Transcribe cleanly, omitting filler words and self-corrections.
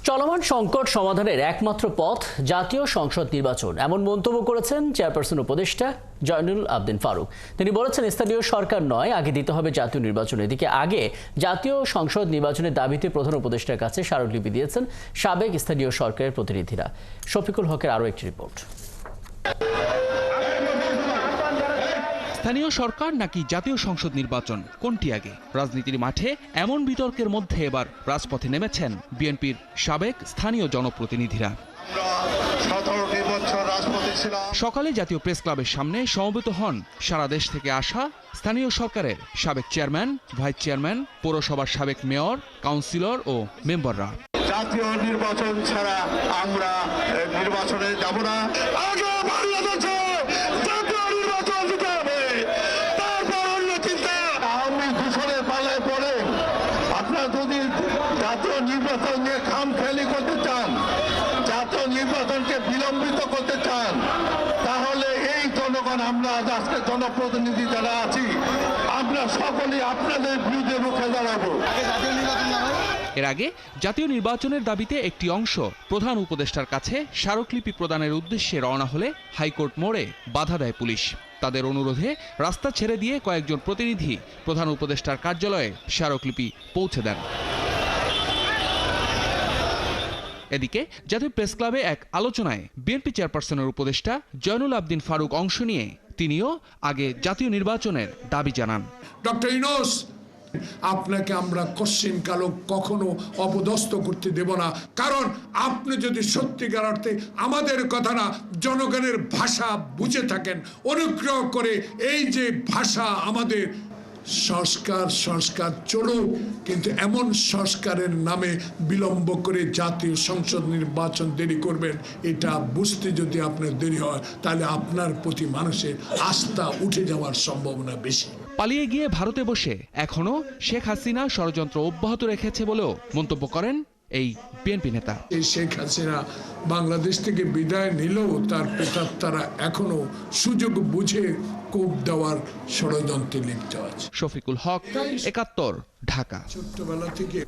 চলমান সংকট সমাধানের একমাত্র পথ জাতীয় সংসদ নির্বাচন, এমন মন্তব্য করেছেন চেয়ারপারসন উপদেষ্টা জয়নুল আবদিন ফারুক। তিনি বলেছেন, স্থানীয় সরকার নয়, আগে দিতে হবে জাতীয় নির্বাচন। এদিকে আগে জাতীয় সংসদ নির্বাচনের দাবিতে প্রধান উপদেষ্টার কাছে স্মারকলিপি দিয়েছেন সাবেক স্থানীয় সরকারের প্রতিনিধিরা। শফিকুল হকের আরও একটি রিপোর্ট। স্থানীয় সরকার নাকি জাতীয় সংসদ নির্বাচন, কোনটি আগে? রাজনীতির মাঠে এমন বিতর্কের মধ্যে এবার রাজপথে নেমেছেন বিএনপির সাবেক স্থানীয় জনপ্রতিনিধিরা। সকালে জাতীয় প্রেস ক্লাবের সামনে সমবেত হন সারা দেশ থেকে আসা স্থানীয় সরকারের সাবেক চেয়ারম্যান, ভাইস চেয়ারম্যান, পৌরসভার সাবেক মেয়র, কাউন্সিলর ও মেম্বাররা। জাতীয় নির্বাচন ছাড়া আমরা নির্বাচনে যাব না। যদি জাতীয় নির্বাচন নিয়ে খামখেয়ালি করতে চান, জাতীয় নির্বাচনকে বিলম্বিত করতে চান, তাহলে এই জনগণ, আমরা আজকে জনপ্রতিনিধি যারা আছি, আমরা সকলেই আপনাদের বিরুদ্ধে রুখে দাঁড়াবো। এর আগে জাতীয় নির্বাচনের দাবিতে একটি অংশ প্রধান উপদেষ্টার কাছে স্মারকলিপি প্রদানের উদ্দেশ্যে রওনা হলে হাইকোর্ট মোড়ে বাধা দেয় পুলিশ। তাদের অনুরোধে রাস্তা ছেড়ে দিয়ে কয়েকজন প্রতিনিধি প্রধান উপদেষ্টার কার্যালয়ে স্মারকলিপি পৌঁছে দেন। এদিকে জাতীয় প্রেস ক্লাবে এক আলোচনায় বিএনপি চেয়ারপারসনের উপদেষ্টা জয়নুল আবদিন ফারুক অংশ নিয়ে তিনিও আগে জাতীয় নির্বাচনের দাবি জানান। ডক্টর ইউনূস, আপনাকে আমরা কোশ্চেন কালো কখনো অপদস্থ করতে দেব না, কারণ আপনি যদি সত্যিকার অর্থে আমাদের কথা না, জনগণের ভাষা বুঝে থাকেন, অনুগ্রহ করে এই যে ভাষা, আমাদের সংস্কার চলুক, কিন্তু এমন সংস্কারের নামে বিলম্ব করে জাতীয় সংসদ নির্বাচন দেরি করবেন, এটা বুঝতে যদি আপনার দেরি হয়, তাহলে আপনার প্রতি মানুষের আস্থা উঠে যাওয়ার সম্ভাবনা বেশি। পালিয়ে গিয়ে ভারতে বসে এখনো শেখ হাসিনা ষড়যন্ত্র অব্যাহত রেখেছে বলেও মন্তব্য করেন এই বিএনপি নেতা। এই শেখ হাসিনা বাংলাদেশ থেকে বিদায় নিলেও তার প্রেতাত্মারা এখনো সুযোগ বুঝে কোপ দেওয়ার ষড়যন্ত্রে লিপ্ত আছে। শফিকুল হক, ৭১, ঢাকা। ছোট্টবেলা থেকে